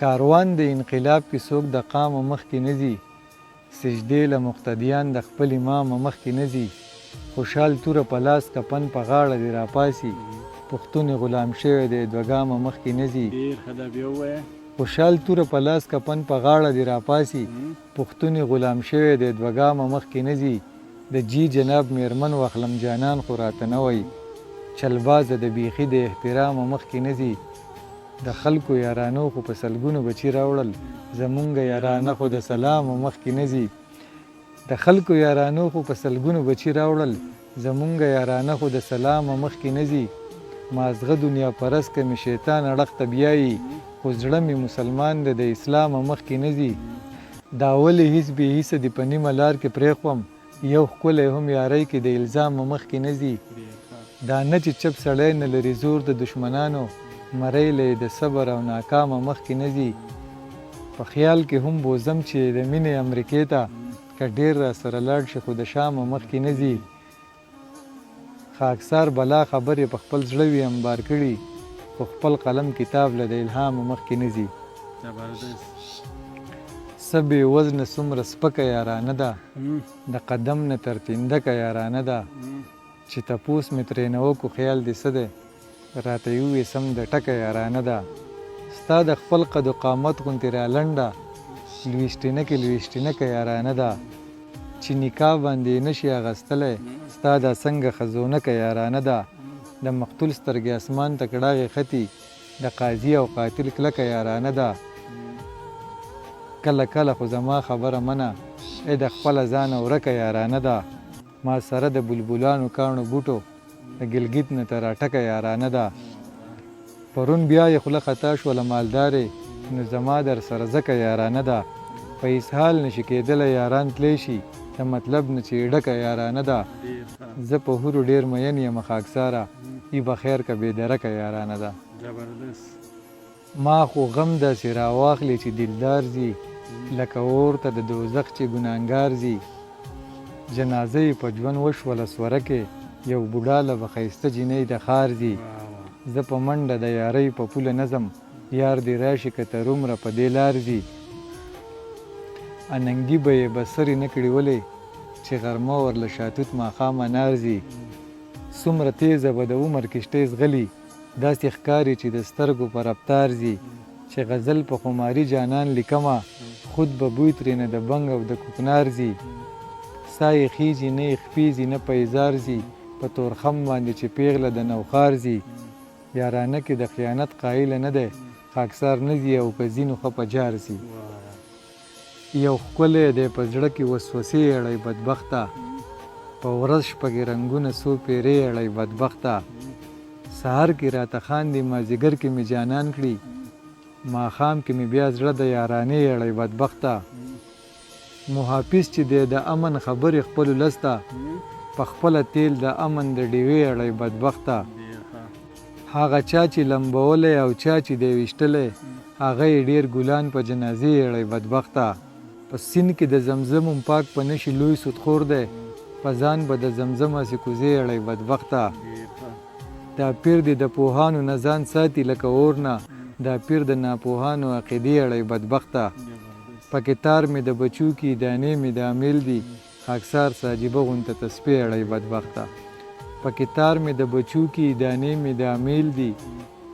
کاروان د انقلاب کې څوک د قامه مخکې نه ځي، سجدې له مقتدیان د خپل امامه مخکې نه ځي. خوشحال توره په لاس کفن په غاړه دې راپاسي، پښتون غلام شوی دی دوه ګامه مخکې نه ځي. خوشحال توره په لاس کفن په غاړه دې راپاسي، پښتون غلام شوی دی دوه ګامه مخکې نه ځي. د جی جناب میرمن واخلم جانان خو راته نه وایي، چلبازه د بیخي د احترامه مخکې نه ځي. د خلکو یارانو خو په سلګونو بچي راوړل، زمونږ یارانه خو د سلامه مخکې نه ځي. د خلکو یارانو خو په سلګونو بچي راوړل، زمونږ یارانه خو د سلامه مخکې نه ځي. مازغه دنیا پرست که مې شیطان اړخ ته بیایي، خو زړه مې مسلمان دی د اسلامه مخکې نه ځي. دا ولې هیڅ بې هیڅه دې په نیمه لار کې پرېښوم، یو ښکلی هم یارۍ کې د الزامه مخکې نه ځي. دا نه چې چپ سړی نه لري زور د دشمنانو، مری له د صبر او ناکامه مخکې نه ځي. په خیال کې هم بوزم چې د مینې امریکې ته، که ډېر را سره لاړ شي خو د شامه مخکې نه ځي. خاکسار بلا خبرې په خپل زړه وي انبار کړي، خو خپل قلم کتاب له د الهامه مخکې نه ځي. څه بې وزنه څومره سپکه یارانه ده، د قدم نه تر تندکه یارانه ده. چې تپوس مې ترېنه وکړو خیال دې څه دی، راته یې وویې سم د ټکه یارانه ده. ستا د خپل قد و قامت غوندې را لنډه، لویشتنکې لویشتنکه یارانه ده. چې نکاح باندې یې نشي اغوستلی، ستا دا څنګه خزونکه یارانه ده. د مقتول سترګې اسمان ته کړاغې ختي، د قاضي او قاتل کلکه یارانه ده. کله کله خو زما خبره منه، ای د خپله ځانه ورکه یارانه ده. ما سره د بلبلانو کاڼو بوټو، د ګلګت نه تر راټکه یارانه ده. پرون بیا یې خوله خطا شوله مالدارې، نو زما در سره ځکه یارانه ده. په اسهال نشي کېدلی یاران تلی شي، د مطلب نه چې ډکه یارانه ده. زه په هورو ډېر مین یم خاکساره، ای به خیر که بې درکه یارانه ده. ما خو غم داسې راواخلې چې دلدار ځي، لکه اور ته د دوزخ چې ګناهګار ځي. جنازه یې په ژوند وشوله سوره کې، یو بوډا له به ښایسته جینۍ د ښار ځي. زه په منډه د یارۍ په پوله نظم، یار دې راشي که تر عمره په دې لار ځي. اننګي به یې بسرې نه کړي ولې، چې غرمه ورله شاتوت ماښام انار ځي. څومره تیزه به د عمر کشتۍ ځغلي، داسې ښکاري چې د سترګو په رفتار ځي. چې غزل په خماري جانان لیکمه، خود به بوی ترېنه د بنګ او د کوکنار ځي. ساه یې خیږي نه یې خپیږي نه په ایزار ځي، په تورخم باندې چې پیغله د نوښار ځي. یارانه کې د خیانت قایله نه دی، خاکسار نه ځي او که ځي نو ښه په جار ځي. یو ښکلی دی په زړه کې وسوسې اړی بدبخته، په ورځ شپږې رنګونه څو پیرې اړی بدبخته. سهار کې راته خاندي مازدیګر کې مې جانان کړي، ماښام کې مې بیا زړه د یارانې اړی بدبخته. محافظ چې دی د امن خبرې خپلو لسته، په خپله تیل د امن د ډیوې اړی بدبخته. هغه چا چې لمبولی او چا چې دی ویشتلی، هغه یې ډېر ګلان په جنازې اړی بدبخته. په سیند کې د زمزم پاک په نشي لوی سودخور دی، په ځان به د زمزم هسې کوزې اړی بدبخته. دا پیر دی د پوهانو نه ځان ساتي لکه اور نه، دا پیر د ناپوهانو عقیدې اړی بدبخته. په کتار مې د بچو کې دانې مې د امیل دي، خاکسار ساجیبه غونته تسبیح اړی بدبخته. په کتار مې د بچو کې دانې مې د امیل دي،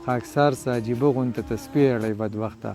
خاکسار ساجیبه غونته تسبیح اړی بدبخته.